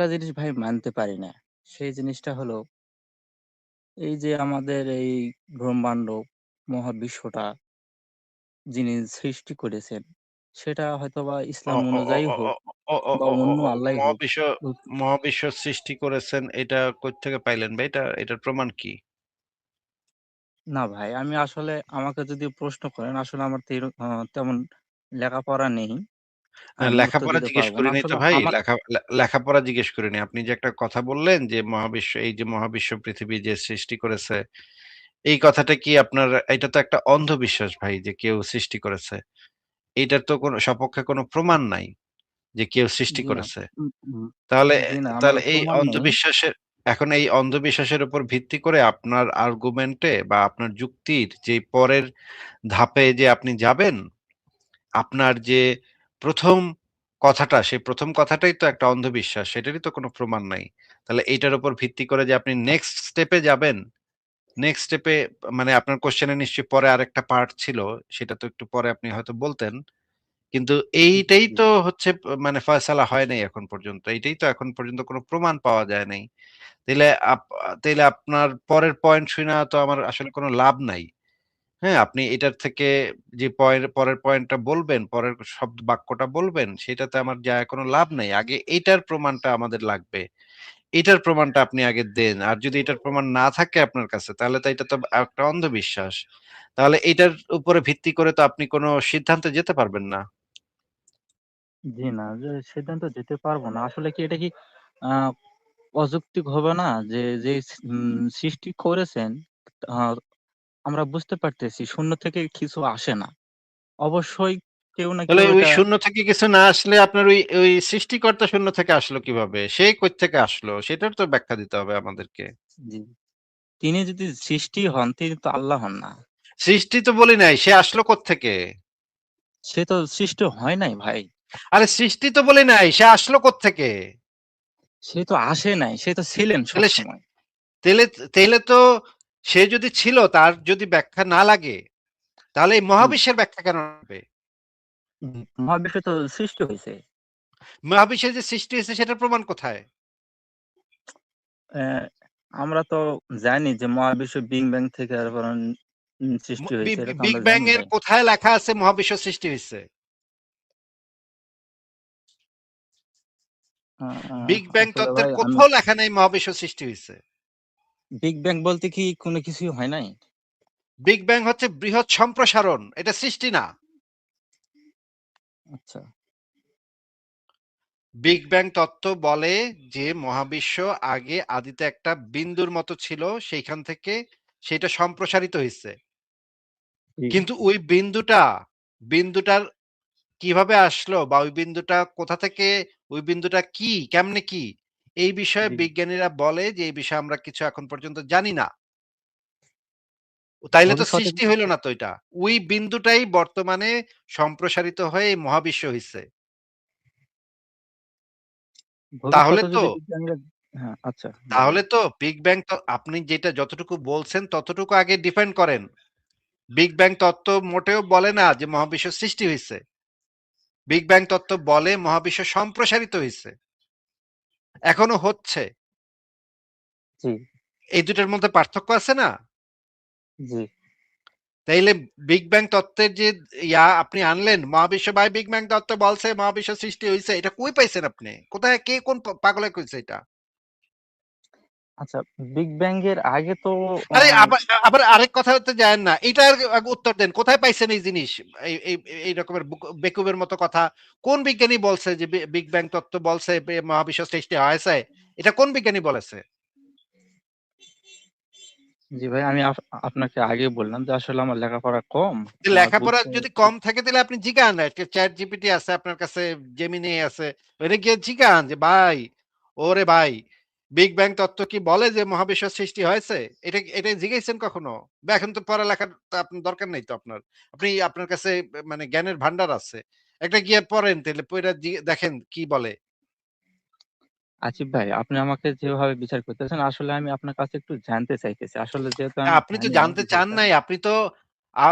একটা জিনিস ভাই মানতে পারি না। সেই জিনিসটা হলো এই যে আমাদের এই ব্রহ্মাণ্ড মহাবিশ্বটা যিনি সৃষ্টি করেছেন, সেটা হয়তোবা অ ইসলাম অ অ অনুযায়ী অ হোক অ অ বা অ অ অন্য অ আল্লাহই হোক। মহাবিশ্ব তো মহাবিশ্ব সৃষ্টি করেছেন এটা কোত্থেকে পাইলেন ভাই? এটার প্রমাণ কি? না ভাই, আমি আসলে আমাকে যদি প্রশ্ন করেন আসলে আমার তো তেমন লেখাপড়া নেই। আমি উত্তর লেখাপড়া দিতে জিজ্ঞেস পারব না। করিনি তো আসলে ভাই। আমার লেখাপড়া জিজ্ঞেস করিনি। আপনি যে একটা কথা বললেন যে এই যে মহাবিশ্ব পৃথিবী যে সৃষ্টি করেছে, এই কথাটা কি আপনার এটা তো একটা অন্ধবিশ্বাস ভাই যে কেউ সৃষ্টি করেছে। এটার তো কোনো সপক্ষে কোনো প্রমাণ নাই যে কেউ সৃষ্টি জি না, করেছে। উম উম তাহলে জি না, আমার তাহলে প্রমাণ নেই। এই অন্ধবিশ্বাসের উপর ভিত্তি করে আপনার আর্গুমেন্টে বা আপনার যুক্তির যে পরের ধাপে যে আপনি যাবেন, আপনার যে ১ম কথাটা, সেই ১ম কথাটাই তো একটা অন্ধবিশ্বাস। সেটারই তো কোনো প্রমাণ নাই। তাহলে এইটার উপর ভিত্তি করে যে আপনি নেক্সট স্টেপে যাবেন, নেক্সট স্টেপে মানে আপনার কোয়েশ্চেন এর নিশ্চয়ই পরে আরেকটা পার্ট ছিল। সেটা তো একটু পরে আপনি হয়তো বলতেন। কিন্তু এইটাই জি, তো হচ্ছে মানে ফয়সালা হয় নাই এখন পর্যন্ত। এইটাই তো এখন পর্যন্ত কোনো প্রমাণ পাওয়া যায় নাই। তাইলে তাইলে আপনার পরের পয়েন্ট শুইনা তো আমার আসলে কোনো লাভ নাই। হ্যাঁ? আপনি এটার থেকে যে পরের পয়েন্টটা বলবেন, পরের বাক্যটা বলবেন, সেটাতে আমার যায় কোনো লাভ নাই। আগে এইটার প্রমাণটা আমাদের লাগবে। এটার প্রমাণটা আপনি আগে দেন। আর যদি এটার প্রমাণ না থাকে আপনার কাছে, তাহলে তো এটা তো একটা অন্ধবিশ্বাস। তাহলে এটার উপরে ভিত্তি করে তো আপনি কোনো সিদ্ধান্তে যেতে পারবেন না। জি না, যে সিদ্ধান্ত দিতে পারবো না। আসলে কি এটা কি আ অযৌক্তিক হবে না? যে সৃষ্টি করেছেন, আ আমরা বুঝতে পারতেছি শূন্য থেকে কিছু আসে না। অবশ্যই কেউ না তাহলে কেউ ওই এটা। শূন্য থেকে কিছু না আসলে আপনার ওই সৃষ্টিকর্তা শূন্য থেকে আসলো কিভাবে? সে কোত্থেকে আসলো? সেটার তো ব্যাখ্যা দিতে হবে আমাদেরকে। জি, তিনি যদি সৃষ্টি হন, তিনি তো আল্লাহ হন না। সৃষ্টি তো বলি নাই, সে আসলো কোত্থেকে? সে তো সৃষ্টি হয় নাই ভাই। আরে সৃষ্টি তো বলি নাই, সে আসলো কোত্থেকে? সে তো আসে নাই, সে তো ছিলেন তাহলে সে সবসময়। তাইলে তাইলে তো সে যদি ছিল তার যদি ব্যাখ্যা না লাগে, তাহলে এই হুম, মহাবিশ্বের ব্যাখ্যা কেন লাগবে? মহাবিশ্ব তো সৃষ্টি হইছে। মহাবিশ্বের যে সৃষ্টি হয়েছে সেটার প্রমাণ কোথায়? অ্যা আমরা তো জানি যে মহাবিশ্ব বিগ ব্যাং থেকে ম সৃষ্টি বি হয়েছে। এটা বি তো বিগ আমরা ব্যাং জানি এর ভাই। কোথায় লেখা আছে মহাবিশ্ব সৃষ্টি হইছে? আ আ বিগ ব্যাং আসলে তত্ত্বের ভাই আমি কোথাও লেখা নাই মহাবিশ্ব সৃষ্টি হইছে। বিগ ব্যাং বলতে কি কোনো কিছুই হয় নাই? বিগ ব্যাং হচ্ছে বৃহৎ সম্প্রসারণ। এটা সৃষ্টি না। আচ্ছা, বিগ ব্যাং তত্ত্ব বলে যে মহাবিশ্ব আগে আদিতে একটা বিন্দুর মতো ছিল, সেইখান থেকে সেটা সম্প্রসারিত হইছে। জি, কিন্তু ওই বিন্দুটার কিভাবে আসলো বা ওই বিন্দুটা কোথা থেকে, ওই বিন্দুটা কি, কেমনে কি? এই বিষয়ে জি। বিজ্ঞানীরা বলে যে এই বিষয়ে আমরা কিছু এখন পর্যন্ত জানি না। তাইলে তো ভবিষ্যতে সৃষ্টি হইল না তো এটা। ওই বিন্দুটাই বর্তমানে সম্প্রসারিত হয়ে এই মহাবিশ্ব হইছে। তাহলে ভবিষ্যতে তো যদি বিজ্ঞানীরা। হ্যাঁ, আচ্ছা বলেন। তাহলে তো বিগ ব্যাং তো আপনি যেটা যতটুকু বলছেন ততটুকু আগে ডিফাইন করেন। বিগ ব্যাং তত্ত্ব মোটেও বলে না যে মহাবিশ্ব সৃষ্টি হইছে। বিগ ব্যাং তত্ত্ব বলে মহাবিশ্ব সম্প্রসারিত হইছে। এখনো হচ্ছে। জি, এই দুটার মধ্যে পার্থক্য আছে না? জি। তাইলে বিগ ব্যাং তত্ত্বের যে আপনি আনলেন মহাবিশ্ব ভাই বিগ ব্যাং তত্ত্ব বলছে মহাবিশ্ব সৃষ্টি হইছে। এটা কই পাইছেন আপনি? কোথায় কে কোন পাগলে কইছে এটা? আচ্ছা, বিগ ব্যাং এর আগে তো অ আরে আবার আরেক কথা হতে যায়েন না। এইটার উত্তর দেন। কোথায় পাইছেন এই জিনিস? এই রকমের বেকুবের মতো কথা। কোন বিজ্ঞানী বলছে যে বিগ ব্যাং তত্ত্ব বলছে মহাবিশ্ব সৃষ্টি হয়েছে? এটা কোন বিজ্ঞানী বলেছে? জি ভাই, আমি আপনাকে আগেই বললাম যে আসলে আমার লেখাপড়া কম। যে আমার লেখাপড়া বুঝতে যদি কম থাকে তাহলে আপনি জিগান। একটা চ্যাট জিপিটি আছে আপনার কাছে, জেমিনি আছে। ওরে গিয়ে জিগান যে ভাই, ওরে ভাই বিগ ব্যাং তত্ত্ব কি বলে যে মহাবিশ্ব সৃষ্টি হয়েছে? এটা জিগাইছেন কখনো? বা এখন তো পড়ালেখার তো আপনার দরকার নাই তো আপনার। আপনার কাছে মানে জ্ঞানের ভান্ডার আছে। একটা গিয়ে পড়েন তাইলে পইড়া দেখেন কি বলে। আসিফ ভাই, আপনি আমাকে যেভাবে বিচার করতেছেন আসলে আমি আপনার কাছে একটু জানতে চাইতেছি। আসলে যেহেতু আমি আপনি তো জানি না জানতে চান বিষয়টা। নাই। আপনি তো আ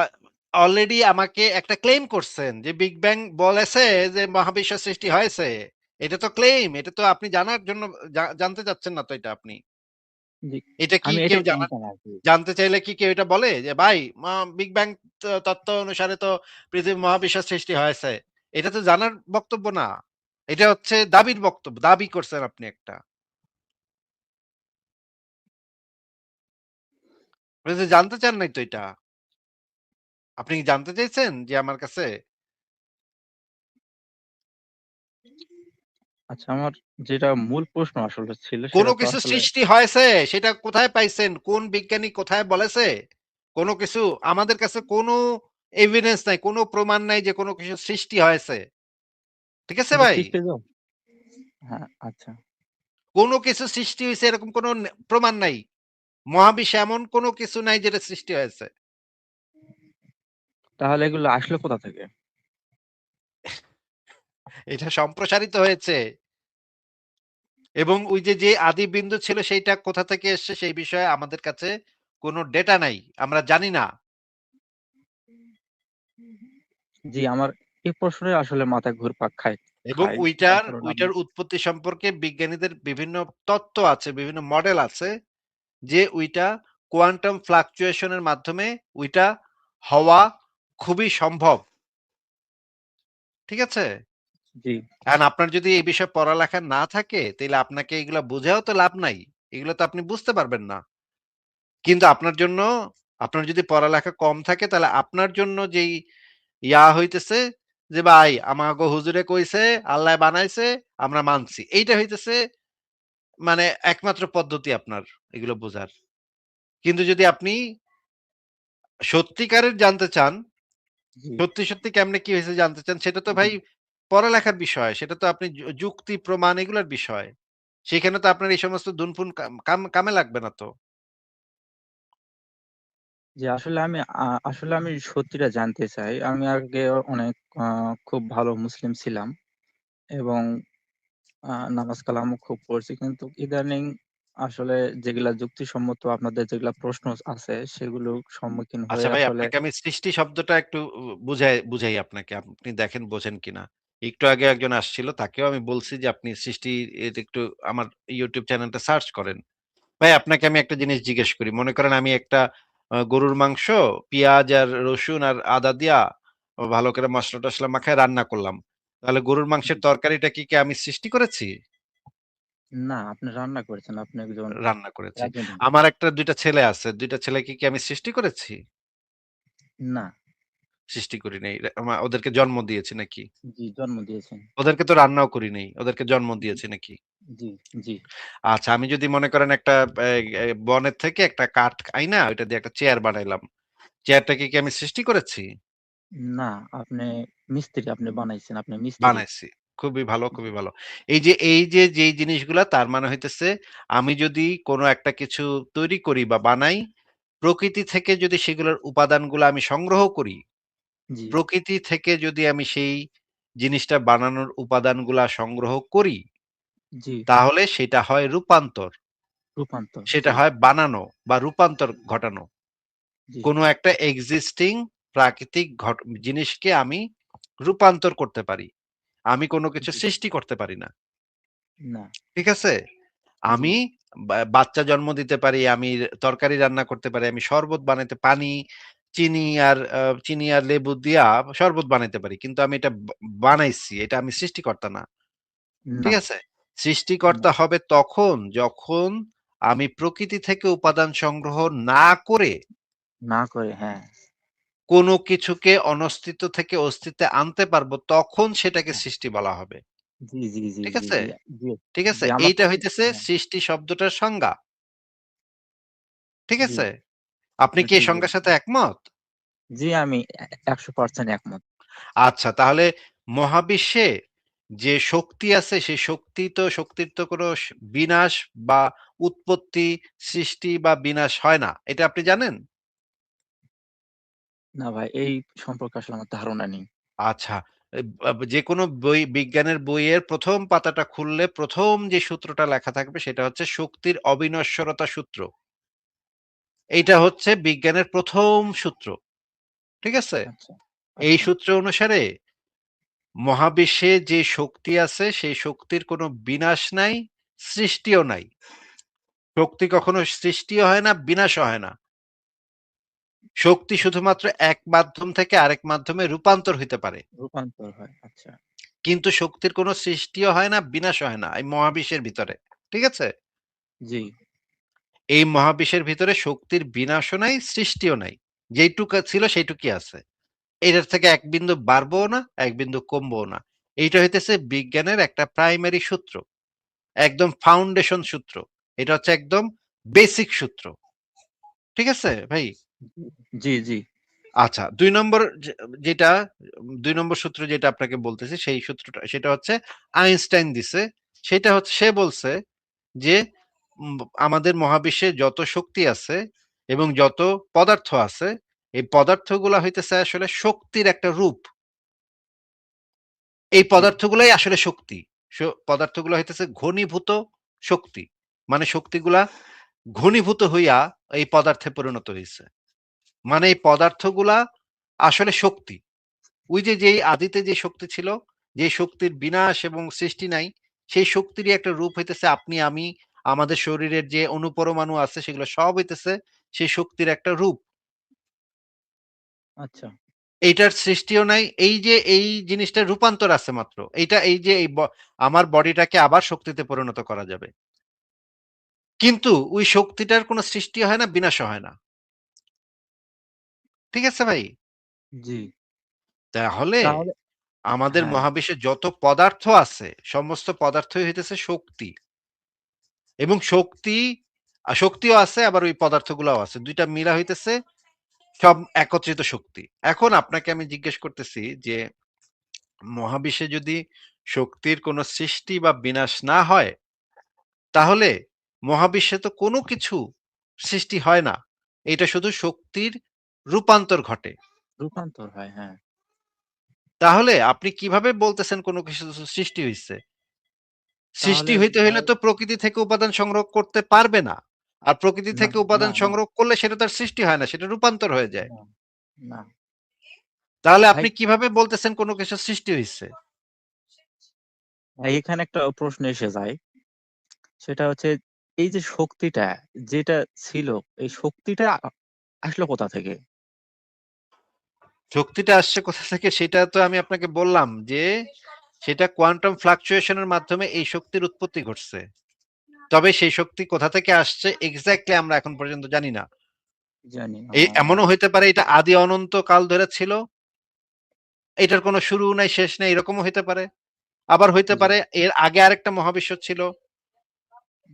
অলরেডি আমাকে একটা ক্লেইম করছেন যে বিগ ব্যাং বলেছে যে মহাবিশ্ব সৃষ্টি হয়েছে। এটা তো ক্লেইম। এটা তো আপনি জানার জন্য জানতে চাচ্ছেন না তো এটা আপনি। জি, এটা কি আমি কেউ এটাই জানতাম আরকি। জানতে চাইলে কি কেউ এটা বলে যে, "ভাই বিগ ব্যাং তত্ত্ব অনুসারে তো পৃথিবী মহাবিশ্বের সৃষ্টি হয়েছে।" এটা তো জানার বক্তব্য না। এটা হচ্ছে দাবির বক্তব্য। দাবি করছেন আপনি একটা। আপনি তো জানতে চান নাই তো এটা। আপনি কি জানতে চাইছেন যে আমার কাছে? আচ্ছা, আমার যেটা মূল প্রশ্ন আসলে ছিল কোন সেটা তো কিছু আসলে সৃষ্টি হয়েছে সেটা কোথায় পাইছেন? কোন বিজ্ঞানী কোথায় বলেছে? কোন কিছু আমাদের কাছে কোন এভিডেন্স নাই, কোন প্রমাণ নাই যে কোন কিছু সৃষ্টি হয়েছে। ঠিক আছে কিন্তু ভাই? সৃষ্টি তো হ্যাঁ, আচ্ছা। কোন কিছু সৃষ্টি হইছে এরকম কোন প্রমাণ নাই। মহাবিশ্বে এমন কোন কিছু নাই যেটা সৃষ্টি হয়েছে। তাহলে এগুলো আসলো কোথা থেকে? এটা সম্প্রসারিত হয়েছে এবং ওই যে আদি বিন্দু ছিল সেইটা কোথা থেকে এসছে সেই বিষয়ে আমাদের কাছে কোন ডেটা নাই। আমরা জানি না। জি, আমার এই প্রশ্নই আসলে মাথায় ঘুরপাক এবং খায়। যার ওইটার কারণে আমি ওইটার উৎপত্তি সম্পর্কে বিজ্ঞানীদের বিভিন্ন তত্ত্ব আছে, বিভিন্ন মডেল আছে যে ওইটা কোয়ান্টাম ফ্লাকচুয়েশন এর মাধ্যমে ওইটা হওয়া খুবই সম্ভব। ঠিক আছে? জি, এখন আপনার যদি এই বিষয়ে পড়ালেখা না থাকে তাইলে আপনাকে এগুলা বুঝায়ও তো লাভ নাই। এগুলো তো আপনি বুঝতে পারবেন না। কিন্তু আপনার যদি পড়ালেখা কম থাকে তাহলে আপনার জন্য যেই হইতেছে যে ভাই আমাগো হুজুরে কইছে, আল্লাহ বানাইছে, আমরা মানছি। এইটা হইতেছে মানে একমাত্র পদ্ধতি আপনার এগুলো বোঝার। কিন্তু যদি আপনি সত্যিকারের জানতে চান, জি, সত্যি কেমনে কি হয়েছে জানতে চান, সেটা তো জি, ভাই পড়ালেখার বিষয়। সেটা তো আপনি যুক্তি, প্রমাণ এগুলার বিষয়। সেখানে তো আপনার এই সমস্ত দুনপুন কামে লাগবে না তো। জি, আসলে আমি সত্যিটা জানতে চাই। আমি আগে অনেক আ খুব ভালো মুসলিম ছিলাম এবং নামাজ কালামও খুব পড়ছি। কিন্তু ইদানিং আসলে যেগুলা যুক্তিসম্মত আপনাদের যেগুলা প্রশ্ন আছে সেগুলোর সম্মুখীন আচ্ছা হয়ে ভাই আসলে আপনাকে আমি সৃষ্টি শব্দটা একটু বুঝাই আপনাকে। আপনি দেখেন বোঝেন কিনা। একটু আগে একজন আসছিল তাকেও আমি বলছি যে আপনি সৃষ্টি একটু আমার YouTube চ্যানেলটা সার্চ করেন। ভাই আপনাকে আমি একটা জিনিস জিজ্ঞেস করি। মনে করেন আমি একটা গরুর মাংস, পেঁয়াজ আর রসুন আর আদা দিয়া ভালো করে মসলা-টসলা মাখায় রান্না করলাম। তাহলে গরুর জি, মাংসের তরকারিটা কি আমি সৃষ্টি করেছি? না আপনি রান্না করেছেন। আপনি একজন রান্না করেছি। রাঁধুনি। আমার ২ টা ছেলে আছে। ২ টা ছেলেকে কি আমি সৃষ্টি করেছি? না, সৃষ্টি করি নাই। ওদেরকে জন্ম দিয়েছি নাকি? জি জন্ম দিয়েছেন। ওদেরকে তো রান্নাও করি নাই। ওদেরকে জন্ম দিয়েছি নাকি? জি, জি। আচ্ছা আমি যদি মনে করেন একটা এ এ বনের থেকে একটা কাঠ আইনা ওইটা দিয়ে একটা চেয়ার বানাইলাম। চেয়ারটাকে কি আমি সৃষ্টি করেছি? না, আপনি মিস্ত্রি আপনি বানাইছেন। আপনি মিস্ত্রি। বানাইছি। খুবই ভালো, জি, খুবই ভালো। এই যে যেই জিনিসগুলা তার মানে হইতেছে আমি যদি কোন একটা কিছু তৈরি করি বা বানাই, প্রকৃতি থেকে যদি সেগুলোর উপাদানগুলা আমি সংগ্রহ করি, জি, প্রকৃতি থেকে যদি আমি সেই জিনিসটা বানানোর উপাদানগুলা সংগ্রহ করি, জি। তাহলে সেটা হয় রূপান্তর। রূপান্তর। সেটা জি, হয় বানানো বা রূপান্তর ঘটানো। জি, কোন একটা এক্সিস্টিং প্রাকৃতিক জিনিসকে আমি রূপান্তর করতে পারি। আমি কোন কিছু জি। সৃষ্টি করতে পারি না। না, ঠিক আছে? জি, আমি বাচ্চা জন্ম দিতে পারি, আমি তরকারি রান্না করতে পারি, আমি শরবত বানাইতে চিনি চিনি আর লেবু দিয়া শরবত বানাইতে পারি। কিন্তু আমি এটা বানাইছি। এটা আমি সৃষ্টিকর্তা না। না, ঠিক আছে? না, সৃষ্টিকর্তা হবে তখন যখন আমি প্রকৃতি থেকে উপাদান সংগ্রহ না করে না করে হ্যাঁ, কোনো কিছুকে অনস্তিত্ব থেকে অস্তিত্বে আনতে পারবো, তখন সেটাকে হ্যাঁ। সৃষ্টি বলা হবে। জি, জি, জি, ঠিক জি, আছে? জি, জি, ঠিক জি, আছে? আমার এইটা কাছে হইতেছে হ্যাঁ, সৃষ্টি শব্দটার সংজ্ঞা। ঠিক জি, আছে? আপনি কি জি, এই জি, সংজ্ঞার সাথে একমত? জি, আমি ১০০% একমত। আচ্ছা তাহলে মহাবিশ্বে যে শক্তি আছে সেই শক্তির তো কোনো বিনাশ বা উৎপত্তি, সৃষ্টি বা বিনাশ হয় না। এটা আপনি জানেন? না ভাই এই সম্পর্কে আসলে আমার ধারণা নেই। আচ্ছা। এ যেকোনো বিজ্ঞানের বইয়ের ১ম পাতাটা খুললে ১ম যে সূত্রটা লেখা থাকবে সেটা হচ্ছে শক্তির অবিনশ্বরতা সূত্র। এইটা হচ্ছে বিজ্ঞানের ১ম সূত্র। ঠিক আছে? আচ্ছা, এই আচ্ছা, সূত্র অনুসারে মহাবিশ্বে যে শক্তি আছে সেই শক্তির কোনো বিনাশ নাই, সৃষ্টিও নাই। শক্তি কখনো সৃষ্টিও হয় না, বিনাশও হয় না। শক্তি শুধুমাত্র এক মাধ্যম থেকে আরেক মাধ্যমে রূপান্তর হইতে পারে। রূপান্তর হয়। আচ্ছা। কিন্তু শক্তির কোনো সৃষ্টিও হয় না, বিনাশও হয় না এই মহাবিশ্বের ভিতরে। ঠিক আছে? জি, এই মহাবিশ্বের ভিতরে শক্তির বিনাশও নাই, সৃষ্টিও নাই। যেইটুকু ছিল সেইটুকুই আছে। এটার থেকে এক বিন্দু বাড়বও না, এক বিন্দু কমবও না। এইটা হইতেছে বিজ্ঞানের একটা প্রাইমারি সূত্র। একদম ফাউন্ডেশন সূত্র। এটা হচ্ছে একদম বেসিক সূত্র। ঠিক আছে ভাই? জি, জি, আচ্ছা ২ নম্বর যেটা ২ নম্বর সূত্র যেটা আপনাকে বলতেছি সেই সূত্রটা সেটা হচ্ছে আইনস্টাইন দিছে। সেটা হচ্ছে সে বলছে যে উম আমাদের মহাবিশ্বে যত শক্তি আছে এবং যত পদার্থ আছে, এই পদার্থগুলা হইতেছে আসলে শক্তির একটা রূপ। এই জি। পদার্থগুলাই আসলে শক্তি। পদার্থগুলো হইতেছে ঘনীভূত শক্তি। মানে শক্তিগুলা ঘনীভূত হইয়া এই পদার্থে পরিণত হইছে। মানে এই পদার্থগুলা আসলে শক্তি। ওই যে যেই আদিতে যে শক্তি ছিল, যে শক্তির বিনাশ এবং সৃষ্টি নাই, সেই শক্তিরই একটা রূপ হইতেছে আপনি আমি, আমাদের শরীরের যে অণুপরমাণু আছে সেগুলো সব হইতেছে সেই শক্তির একটা রূপ। আচ্ছা, এইটার সৃষ্টিও নাই। এই যে এই জিনিসটার রূপান্তর আছে মাত্র। এইটা এই যে এই আমার বডিটাকে আবার শক্তিতে পরিণত করা যাবে। কিন্তু ওই শক্তিটার কোনো সৃষ্টি হয় না, বিনাশও হয় না। ঠিক আছে ভাই? জি। তাহলে তাহলে আমাদের হ্যাঁ, মহাবিশ্বে যত পদার্থ আছে, সমস্ত পদার্থই হইতেছে শক্তি। এবং শক্তিও আছে আবার ওই পদার্থগুলাও আছে। ২ টা মিলা হইতেছে সব একত্রিত শক্তি। এখন আপনাকে আমি জিজ্ঞেস করতেছি যে মহাবিশ্বে যদি শক্তির কোনো সৃষ্টি বা বিনাশ না হয়, তাহলে মহাবিশ্বে তো কোনো কিছু সৃষ্টি হয় না। এটা শুধু শক্তির রূপান্তর ঘটে। রূপান্তর হয়, হ্যাঁ। তাহলে আপনি কিভাবে বলতেছেন কোনো কিছু সৃষ্টি হইছে? সৃষ্টি তাহলে হইতে হইলে ভাই তো প্রকৃতি থেকে উপাদান সংগ্রহ করতে পারবে না। আর প্রকৃতি না, থেকে না, উপাদান না, সংগ্রহ করলে সেটা তো আর সৃষ্টি হয় না, সেটা রূপান্তর হয়ে যায়। না, না। তাহলে ভাই, আপনি কিভাবে বলতেছেন কোনো কিছু সৃষ্টি হইছে? ভাই এখানে একটা প্রশ্ন এসে যায়। সেটা হচ্ছে এই যে শক্তিটা যেটা ছিল, এই শক্তিটা আসলো কোথা থেকে? শক্তিটা আসছে কোথা থেকে সেটা তো আমি আপনাকে বললাম যে, সেটা কোয়ান্টাম ফ্লাকচুয়েশন এর মাধ্যমে এই শক্তির উৎপত্তি ঘটছে। তবে সেই শক্তি কোথা থেকে আসছে এক্সাক্টলি আমরা এখন পর্যন্ত জানি না। জানি না। এমনও হইতে পারে এটা আদি অনন্ত কাল ধরে ছিল। এটার কোনো শুরু নাই, শেষ নাই এরকমও হইতে পারে। আবার হইতে জি, পারে এর আগে আরেকটা মহাবিশ্ব ছিল।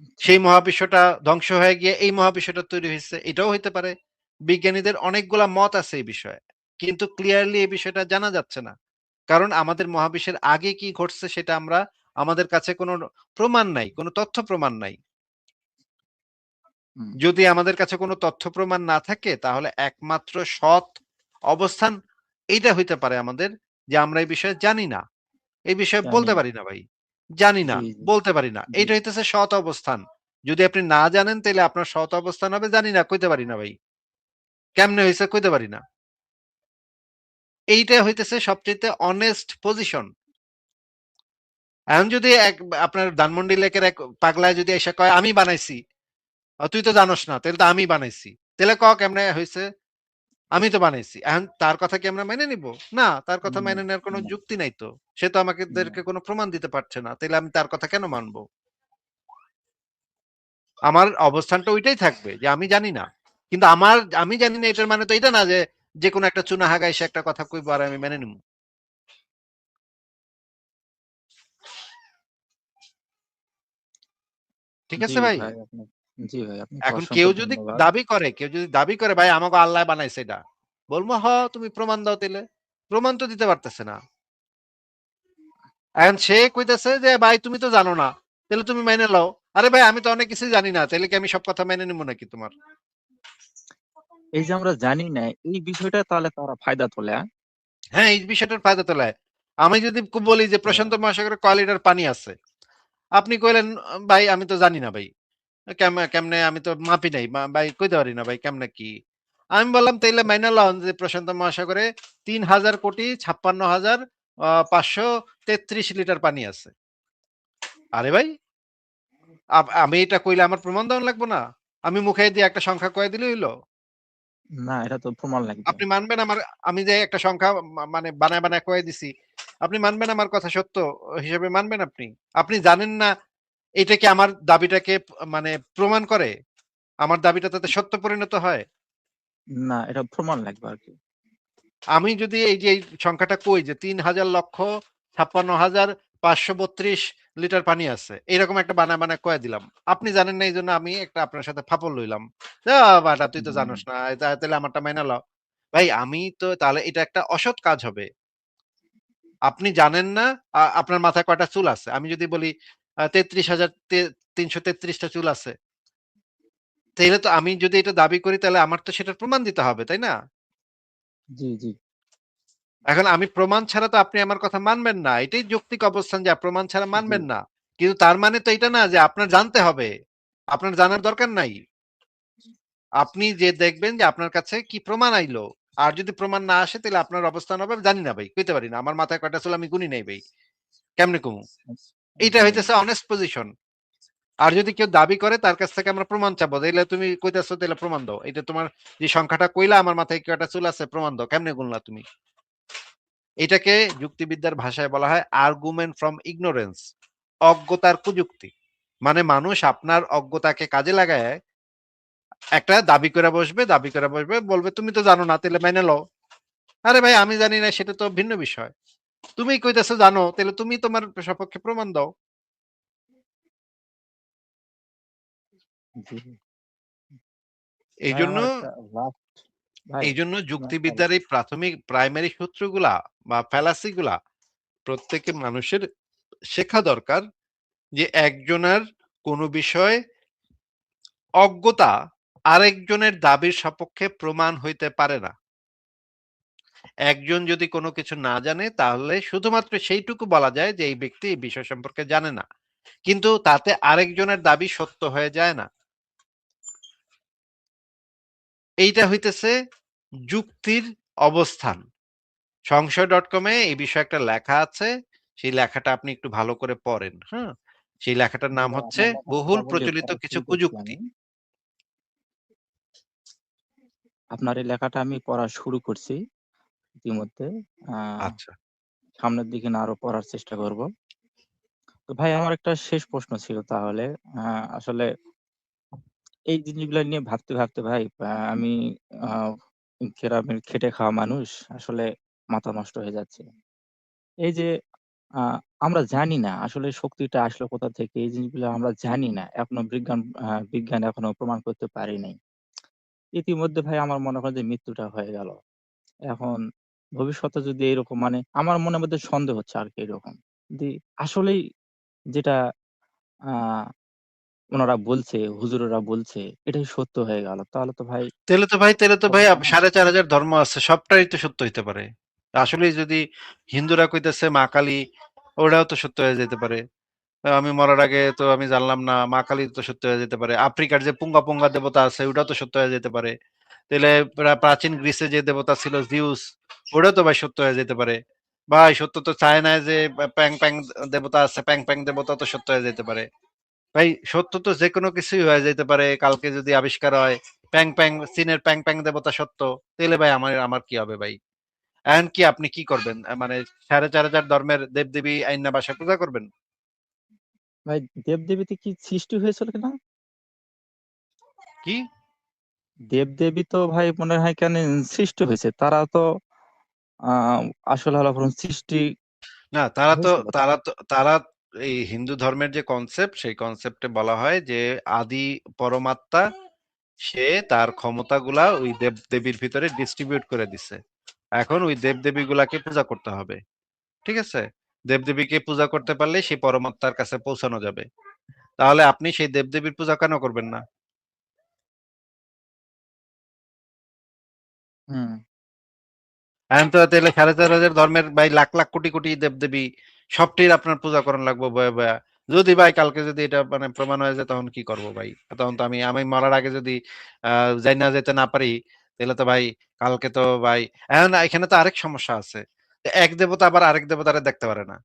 আচ্ছা। সেই মহাবিশ্বটা ধ্বংস হয়ে গিয়ে এই মহাবিশ্বটা তৈরি হইছে। এটাও হইতে পারে। বিজ্ঞানীদের অনেকগুলা মত আছে এই বিষয়ে। কিন্তু ক্লিয়ারলি এই বিষয়টা জানা যাচ্ছে না। কারণ আমাদের মহাবিশ্বের আগে কি ঘটছে সেটা আমাদের কাছে কোনো প্রমাণ নাই, কোনো তথ্য প্রমাণ নাই। হুম, যদি আমাদের কাছে কোনো তথ্য প্রমাণ না থাকে তাহলে একমাত্র সৎ অবস্থান এইটা হইতে পারে আমাদের যে আমরা এই বিষয়ে জানি না। এই বিষয়ে জানি বলতে না। পারি না ভাই। জানি না, জি, জি, বলতে পারি না। জি। এইটা হইতেছে সৎ অবস্থান। যদি আপনি না জানেন তাইলে আপনার সৎ অবস্থান হবে জানি না, কইতে পারি না ভাই। কেমনে হইছে কইতে পারি না। এইটা হইতেছে সবচাইতে অনেস্ট পজিশন। এখন যদি আপনার ধানমন্ডি লেকের এক পাগলায় যদি এসে কয় আমি বানাইছি। তুই তো জানোস না, তাইলে তো আমি বানাইছি। তাইলে কেমনে হইছে? আমি তো বানাইছি। এখন তার কথা কি আমরা মেনে নিব? না, তার কথা না, মেনে নেওয়ার কোনো না, যুক্তি নাই তো। সে তো না। আমাদেরকে কোনো প্রমাণ দিতে পারছে না। তাইলে আমি তার কথা কেন মানব? আমার অবস্থানটা ঐটাই থাকবে যে আমি জানি না। কিন্তু আমি জানি না এটার মানে তো এটা না যে যেকোনো একটা চুনাহাগা এসে একটা কথা কইবো আর আমি মেনে নিবো। ঠিক জি আছে ভাই? ভাই, জি ভাই, আপনাকে এখন অসংখ্য ধন্যবাদ। কেউ যদি দাবি করে ভাই আমাকে আল্লাহ বানাইছে এটা। বলবো তুমি প্রমাণ দাও তাইলে। প্রমাণ তো দিতে পারতেছে না। এখন সে কইতেছে যে ভাই তুমি তো জানো না। তাহলে তুমি মেনে লও। আরে ভাই আমি তো অনেক কিছুই জানি না। তাইলে কি আমি সব কথা মেনে নিবো নাকি তোমার? এই যে আমরা জানি না, এই বিষয়টা তাহলে তারা ফায়দা তোলে, হ্যাঁ? হ্যাঁ, এই বিষয়টার ফায়দা তোলায়। আমি যদি বলি যে আচ্ছা, প্রশান্ত মহাসাগরে কয় লিটার পানি আছে? আপনি কইলেন, "ভাই আমি তো জানি না ভাই। কেমনে আমি তো মাপি নাই। ভাই কইতে পারি না ভাই কেমনে কি?" আমি বললাম, "তাইলে মাইনা লও যে প্রশান্ত মহাসাগরে ৩,০০০,৫৫,০০০ 533 লিটার পানি আছে। আরে ভাই, আমি এটা কইলে আমার প্রমাণ দেওয়ান লাগবো না? আমি মুখে দিয়ে একটা সংখ্যা কয়ে দিলে হইল? না, এটা তো প্রমাণ লাগবে। আপনি মানবেন আমি যে একটা সংখ্যা মানে বানায় কয়ে দিছি। আপনি মানবেন আমার কথা সত্য হিসেবে মানবেন আপনি? আপনি জানেন না এটা কি আমার দাবিটাকে মানে প্রমাণ করে? আমার দাবিটা তাতে সত্য পরিণত হয়? না, এটা প্রমাণ লাগবে আরকি। আমি যদি এই যে এই সংখ্যাটা কই যে ৩,৫৬,৫৩২ লিটার পানি আছে। এরকম একটা বানায় কয়ে দিলাম। আপনি জানেন না এইজন্য আমি একটা আপনার সাথে ফাপল লইলাম। বেটা তুই তো হুম, জানোস না। তাইলে আমারটা মাইনা লও। ভাই আমি তো তাহলে এটা একটা অসৎ কাজ হবে। আপনি জানেন না আপনার মাথায় কয়টা চুল আছে। আমি যদি বলি ৩৩,৩৩৩ টা চুল আছে। তাইলে তো আমি যদি এটা দাবি করি তাহলে আমার তো সেটার প্রমাণ দিতে হবে, তাই না? জি, জি, এখন আমি প্রমাণ ছাড়া তো আপনি আমার কথা মানবেন না। এটাই যৌক্তিক অবস্থান যে প্রমাণ ছাড়া জি, মানবেন না। কিন্তু তার মানে তো এটা না যে আপনার জানতে হবে। আপনার জানার দরকার নাই। আপনি যে দেখবেন যে আপনার কাছে কি প্রমাণ আইলো। আর যদি প্রমাণ না আসে তাহলে আপনার অবস্থান হবে আমি জানি না ভাই। কইতে পারি না। আমার মাথায় কয়টা চুল আমি গুনি নাই ভাই। কেমনে কমু? এইটা জি, হইতেছে অনেস্ট পজিশন। আর যদি কেউ দাবি করে তার কাছ থেকে আমরা প্রমাণ চাবো। তাইলে তুমি কইতেছো তাইলে প্রমাণ দাও। এটা তোমার যে সংখ্যাটা কইলা আমার মাথায় কয়টা চুল আছে প্রমাণ দাও। কেমনে গুনলা তুমি? এটাকে যুক্তিবিদ্যার ভাষায় বলা হয় আর্গুমেন্ট ফ্রম ইগনোরেন্স, অজ্ঞতার কুযুক্তি। মানে মানুষ আপনার অজ্ঞতাকে কাজে লাগায় একটা দাবি করে বসবে বলবে তুমি তো জানো না তাহলে মেনে লও। আরে ভাই আমি জানি না সেটা তো ভিন্ন বিষয়। তুমি কইতেছো জানো তাহলে তুমি তোমার সপক্ষে প্রমাণ দাও। জি। এই ভাই জন্য আমার একটা লাস্ট ভাই এই জন্য সরি। যুক্তিবিদ্যার এই প্রাথমিক প্রাইমারি সূত্রগুলা বা ফ্যালাসি গুলা প্রত্যেকে মানুষের শেখা দরকার যে একজনের কোনো বিষয়ে অজ্ঞতা আরেকজনের দাবির সপক্ষে প্রমাণ হইতে পারে না। একজন যদি কোনো কিছু না জানে তাহলে শুধুমাত্র সেইটুকু বলা যায় যে এই ব্যক্তি এই বিষয় সম্পর্কে জানে না। কিন্তু তাতে আরেকজনের দাবি সত্য হয়ে যায় না। এইটা হইতেছে যুক্তির অবস্থান। সংশয়.com-এ এই বিষয়ে একটা লেখা আছে। সেই লেখাটা আপনি একটু ভালো করে পড়েন। হ্যাঁ? সেই লেখাটার জি নাম ভাই, হচ্ছে আপনার লেখাটা বহুল কেবলই প্রচলিত পড়া কিছু শুরু করছি কুযুক্তি। আমি। আপনার এই লেখাটা আমি পড়া শুরু করছি ইতিমধ্যে। আ আচ্ছা। সামনের দিকে না আরো পড়ার চেষ্টা করব। তো ভাই আমার একটা শেষ প্রশ্ন ছিল তাহলে। আ আসলে এই জিনিসগুলা নিয়ে ভাবতে ভাই আমি আ গ্রামের খেটে খাওয়া মানুষ। আসলে মাথা নষ্ট হয়ে যাচ্ছে। এই যে আ আমরা জানি না আসলে শক্তিটা আসলো কোথা থেকে এই জিনিসগুলো আমরা জানি না। এখনো বিজ্ঞান এখনো প্রমাণ করতে পারি নাই। ইতিমধ্যে ভাই আমার মনে হয় যে মৃত্যুটা হয়ে গেল। এখন ভবিষ্যতে যদি এরকম মানে আমার মনের মধ্যে সন্দেহ হচ্ছে আরকি এরকম। যদি আসলেই যেটা আ উনারা বলছে, হুজুরেরা বলছে এটাই সত্য হয়ে গেল। তাহলে তো ভাই তাইলে তো ভাই সমস্যা না? ৪,৫০০ ধর্ম আছে। সবটাই তো সত্য হইতে পারে। আসলেই যদি হিন্দুরা কইতেছে মা কালী, ওটাও তো সত্য হয়ে যেতে পারে। আমি মরার আগে তো আমি জানলাম না মা কালী তো সত্য হয়ে যেতে পারে। আফ্রিকার যে পুঙ্গা দেবতা আছে ওটাও তো সত্য হয়ে যেতে পারে। তাইলে প্রাচীন গ্রিসে যে দেবতা ছিল জিউস, ওটাও তো ভাই সত্য হয়ে যেতে পারে। ভাই সত্য তো চায় না যে প্যাং দেবতা আছে, প্যাং দেবতা তো সত্য হয়ে যেতে পারে। ভাই সত্য তো যেকোনো কিছুই হয়ে যেতে পারে। কালকে যদি আবিষ্কার হয় চীনের প্যাং দেবতা সত্য, তাইলে ভাই আমার আমার কি হবে ভাই? এখন কি আপনি কি করবেন? মানে ৪,৫০০ ধর্মের দেবদেবী আইন্না বাসায় পূজা করবেন? ভাই দেব-দেবীতে কি সৃষ্টি হয়েছিল কিনা? কি? দেব-দেবী তো ভাই মনে হয় কেন সৃষ্টি হয়েছে। তারা তো আ আসলে হলো আপনার সৃষ্টি না তারা তো হয়েছিল। তারা তো তারা এই হিন্দু ধর্মের যে কনসেপ্ট সেই কনসেপ্টে বলা হয় যে আদি পরমাত্মা সে তার ক্ষমতাগুলা ওই দেব-দেবীর ভিতরে ডিস্ট্রিবিউট করে দিছে। এখন ওই দেব-দেবী গুলাকে পূজা করতে হবে। ঠিক আছে? দেবদেবীকে পূজা করতে পারলে সেই পরমাত্মার কাছে পৌঁছানো যাবে। তাহলে আপনি সেই দেবদেবীর পূজা কেন করবেন না? হুম। এখন তো তাইলে ৪,৫০০ ধর্মের ভাই লাখ কোটি দেবদেবী সবটির আপনার পূজা করণ লাগবো বয়া। যদি ভাই কালকে যদি এটা মানে প্রমাণ হয়ে যায় তখন কি করব ভাই? তখন তো আমি মরার আগে যদি যাইনা যেতে না পারি তাইলে তো ভাই কালকে তো ভাই এখন এখানে তো আরেক সমস্যা আছে। এক দেবতা আবার আরেক দেবতারে দেখতে পারে না।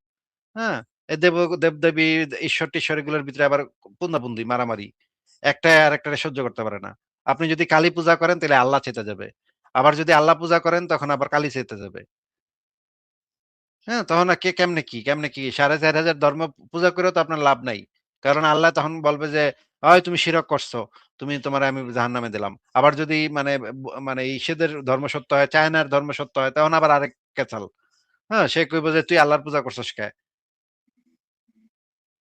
হ্যাঁ? এই দেবদেবী, ঈশ্বর-টিশ্বর এগুলোর ভিতরে আবার পুন্দাপুন্দি মারামারি। একটায় আরেকটারে সহ্য করতে পারে না। আপনি যদি কালী পূজা করেন তাইলে আল্লাহ চেতে যাবে। আবার যদি আল্লাহ পূজা করেন তখন আবার কালী চেতে যাবে। হ্যাঁ? তখন আর কেমনে কি ৪,৫০০ ধর্ম পূজা করেও তো আপনার লাভ নাই। কারণ আল্লাহ তখন বলবে যে, "ওই তুমি শিরক করছো। তোমারে আমি জাহান্নামে দিলাম।" আবার যদি মানে ইসেদের ধর্ম সত্য হয়, চায়নার ধর্ম সত্য হয় তখন আবার আরেক ক্যাচাল। হ্যাঁ? সে কইব যে, "তুই আল্লাহর পূজা করছস কে?"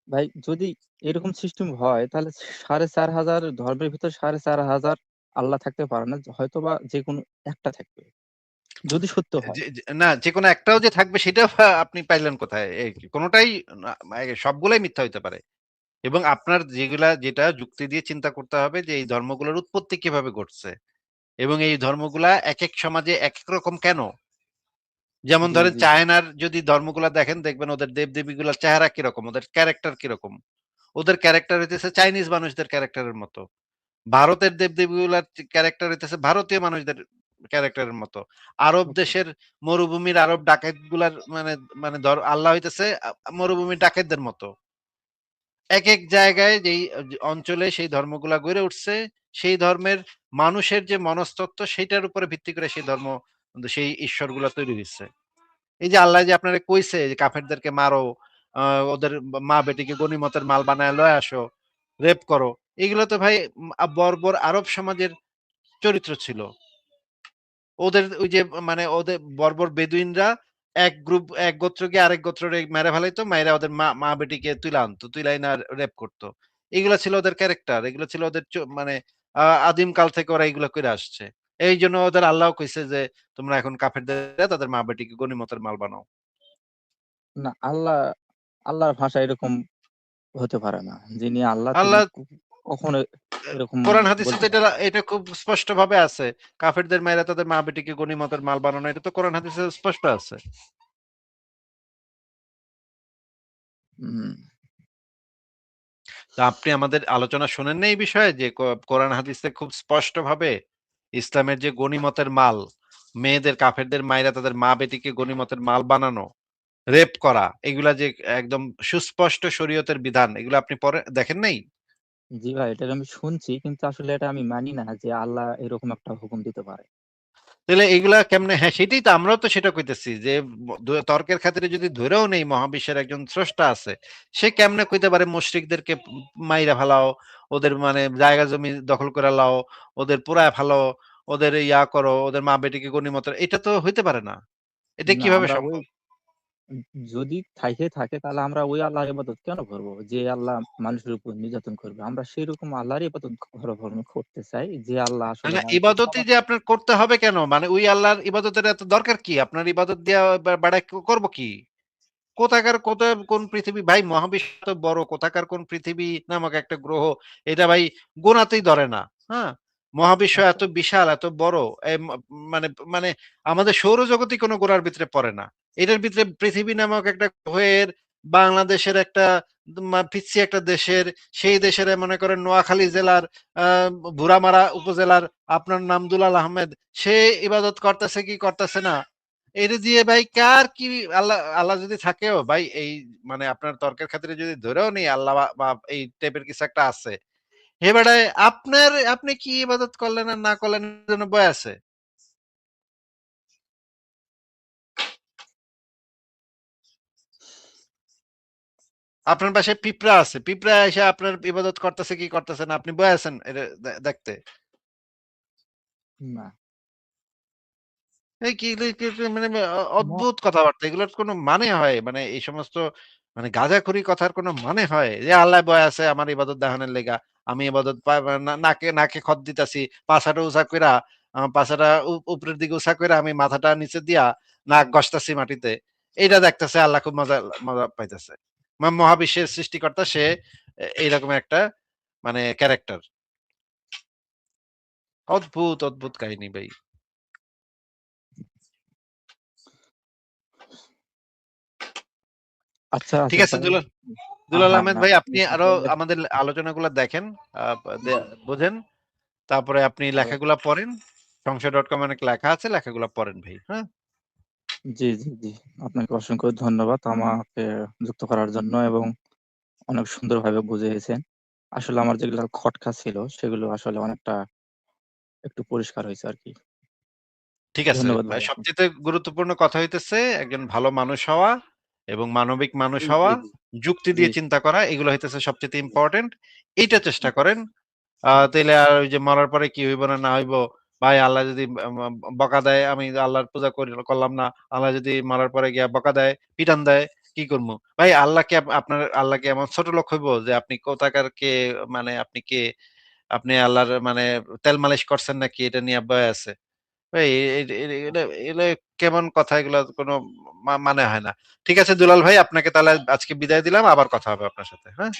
ভাই যদি এরকম সিস্টেম হয় তাহলে ৪,৫০০ ধর্মের ভিতর ৪,৫০০ আল্লাহ থাকতে পারে না, হয়তোবা যে কোনো একটা থাকবে যদি সত্য হয়। না যেকোনো একটাও যে থাকবে সেটাও আপনি পাইলেন কোথায়? কোনটাই না সবগুলাই মিথ্যা হইতে পারে। এবং আপনার যেটা যুক্তি দিয়ে চিন্তা করতে হবে যে এই ধর্মগুলোর উৎপত্তি কিভাবে ঘটছে? এবং এই ধর্মগুলা একেক সমাজে একেক রকম কেন? যেমন জি ধরেন জি। চায়নার যদি ধর্মগুলা দেখেন দেখবেন ওদের দেব-দেবীগুলার চেহারা কিরকম, ওদের ক্যারেক্টার কিরকম। ওদের ক্যারেক্টার হইতেছে চাইনিজ মানুষদের ক্যারেক্টারের মতো। ভারতের দেব-দেবীগুলার ক্যারেক্টার হইতেছে ভারতীয় মানুষদের ক্যারেক্টারের মতো। আরব ওকে। দেশের মরুভূমির আরব ডাকাতগুলার মানে মানে আল্লাহ হইতেছে মরুভূমির ডাকাতদের মতো। একেক জায়গায় যেই অঞ্চলে সেই ধর্মগুলা গড়ে উঠছে, সেই ধর্মের মানুষের যে মনস্তত্ত্ব সেইটার উপরে ভিত্তি করে সেই ঈশ্বরগুলা তৈরি হইছে। এই যে আল্লাহ যে আপনারে কইছে যে কাফেরদেরকে মারো, আ ওদের মা বেটিকে গনিমতের মাল বানায় লয়ে আসো, রেপ করো। এগুলো তো ভাই বর্বর আরব সমাজের চরিত্র ছিল। ওদের ওই যে মানে ওদের বর্বর বেদুইনরা এক গোত্র গিয়ে আরেক গোত্ররে মেরে ফেলাইতো। মাইরা ওদের মা বেটিকে তুইলা আনতো। তুইলা আইনা রেপ করত। এগুলা ছিল ওদের ক্যারেক্টার। এগুলো ছিল ওদের মানে আদিম কাল থেকে ওরা এগুলা কইরা আসছে। এইজন্য ওদের আল্লাহ কইছে যে, "তোমরা এখন কাফেরদের তাদের মা বেটিকে গনিমতের মাল বানাও।" না, আল্লাহর ভাষা এরকম হতে পারে না। যিনি আল্লাহ তিনি আল্লাহ কখনো এরকম কোরআন হাদিসে তো বলতে পারেন না। এটা খুব স্পষ্টভাবে আছে। কাফেরদের মাইরা তাদের মা বেটিকে গনিমতের মাল বানানো এটা তো কোরআন হাদিসে স্পষ্ট আছে। হুম। তো আপনি আমাদের আলোচনা শোনেন না এই বিষয়ে যে কোরআন হাদিসে খুব স্পষ্টভাবে ইসলামের যে গনিমতের মাল, মেয়েদের কাফেরদের মাইরা তাদের মা বেটিকে গনিমতের মাল বানানো, রেপ করা এগুলা যে একদম সুস্পষ্ট শরীয়তের বিধান এগুলো আপনি পরে দেখেন নাই? জি ভাই, এটা আমি শুনছি কিন্তু আসলে এটা আমি মানি না যে আল্লাহ এরকম একটা হুকুম দিতে পারে। তাইলে এগুলা কেমনে হ্যাঁ, সেটাই তো আমরাও তো সেটা কইতেছি যে তর্কের খাতিরে যদি ধইরেও নেই মহাবিশ্বের একজন স্রষ্টা আছে। সে কেমনে কইতে পারে মুশরিকদেরকে মাইরা ফালাও, ওদের মানে জায়গা জমি দখল করে লাও, ওদের পুড়ায় ফালাও, ওদের ইয়া করো, ওদের মা বেটিকে গনিমত এটা তো হইতে পারে না। এটা না, কিভাবে আমরা ওই সম্ভব? যদি থাকে থাকে তাহলে আমরা ওই আল্লাহর ইবাদত কেন করবো যে আল্লাহ মানুষের উপর নির্যাতন করবে? আমরা সেরকম আল্লাহর ইবাদত করতে চাই যে আল্লাহ না, আসলে না মানুষকে ইবাদতই ক্ষমা যে করে। আপনার করতে হবে কেন? মানে ওই আল্লাহর ইবাদতের এত দরকার কি? আপনার ইবাদত দিয়া বাড়ায় করব কি? কোন পৃথিবী ভাই মহাবিশ্ব এত বড় কোথাকার কোন পৃথিবী নামক একটা গ্রহ এটা ভাই গোনাতেই ধরে না। হ্যাঁ? মহাবিশ্ব আচ্ছা। এত বিশাল, এত বড় এ মানে মানে আমাদের সৌরজগতই কোন গোনার ভিতরে পড়ে না। এটার ভিতরে পৃথিবী নামক একটা গ্রহের বাংলাদেশের একটা পিচ্ছি একটা দেশের সেই দেশের মনে করেন নোয়াখালী জেলার আ ভুরামারা উপজেলার আপনার নাম দুলাল আহমেদ সে ইবাদত করতেছে কি করতেছে না এটা দিয়ে ভাই কার কি আল্লাহ যদি থাকেও ভাই এই মানে আপনার তর্কের খাতিরে যদি ধরেও নেই আল্লাহ বা এই টাইপের কিছু একটা আছে হে বেড়ায় আপনি কি ইবাদত করলেন আর না করলেন এর জন্য বয় আছে আপনার পাশে পিঁপড়া আছে পিঁপড়া এসে আপনার ইবাদত করতেছে কি করতেছে না আপনি বয় আছেন এটা দেখতে না। এই মানে ম- অদ্ভুত কথাবার্তা এগুলোর কোনো মানে হয় মানে এই সমস্ত মানে গাঁজাখুরি কথার কোনো মানে হয় যে আল্লাহ বয় আছে আমার ইবাদত দেখানোর লেগা আমি ইবাদত নাকে নাকে খত দিতাছি পাছাটা উঁচা কইরা পাছাটা উপরের দিকে উঁচা কইরা আমি মাথাটা নিচে দিয়া নাক ঘষতাছি মাটিতে এইটা দেখতেছে আল্লাহ খুব মজা মজা পাইতেছে মহাবিশ্বের সৃষ্টিকর্তা সে এইরকম একটা মানে ক্যারেক্টার অদ্ভুত অদ্ভুত কাহিনী ভাই আচ্ছা ঠিক আসিফ আছে ভাই। দুলাল হ্যাঁ আহমেদ না, ভাই আপনি আরো আসলে আমাদের আলোচনাগুলো দেখেন, বোঝেন। তারপরে আপনি আবার লেখাগুলা পড়েন। সংশয়.com অনেক লেখা আছে, লেখাগুলা পড়েন ভাই। হ্যাঁ? জি, জি, জি। আপনাকে অসংখ্য ধন্যবাদ আমাকে যুক্ত করার জন্য এবং অনেক সুন্দরভাবে বুঝিয়েছেন। আসলে আমার যেগুলা খটকা ছিল সেগুলো আসলে অনেকটা একটু পরিষ্কার হইছে আরকি। ঠিক আছে। ধন্যবাদ ভাই আপনাকে। সবচাইতে গুরুত্বপূর্ণ কথা হইতেছে একজন ভালো মানুষ হওয়া এবং মানবিক মানুষ জি, হওয়া, জি, যুক্তি জি, দিয়ে চিন্তা করা এগুলো হইতেছে সবচাইতে ইম্পোর্টেন্ট। এইটা চেষ্টা জি, করেন। তাইলে আর ওই যে মরার পরে কি হইব না, না হইব, ভাই আল্লাহ যদি বকা দেয়, আমি আল্লাহর পূজা করলাম না। আল্লাহ যদি মরার পরে গিয়া বকা দেয়, পিটান দেয়, কি করবো? ভাই আল্লাহ কি আপনার আল্লাহ কি এমন ছোট লোক হইব যে আপনি কোথাকার কে, মানে আপনি কে? আপনি আল্লাহর মানে তেল মালিশ করছেন নাকি এটা নিয়ে বয়া আছে? ভাই এটা এগুলো কেমন কথা, এগুলো কোনো মানে হয় না। ঠিক আছে দুলাল ভাই, আপনাকে তাহলে আজকে বিদায় দিলাম। আবার কথা হবে আপনার সাথে। হ্যাঁ?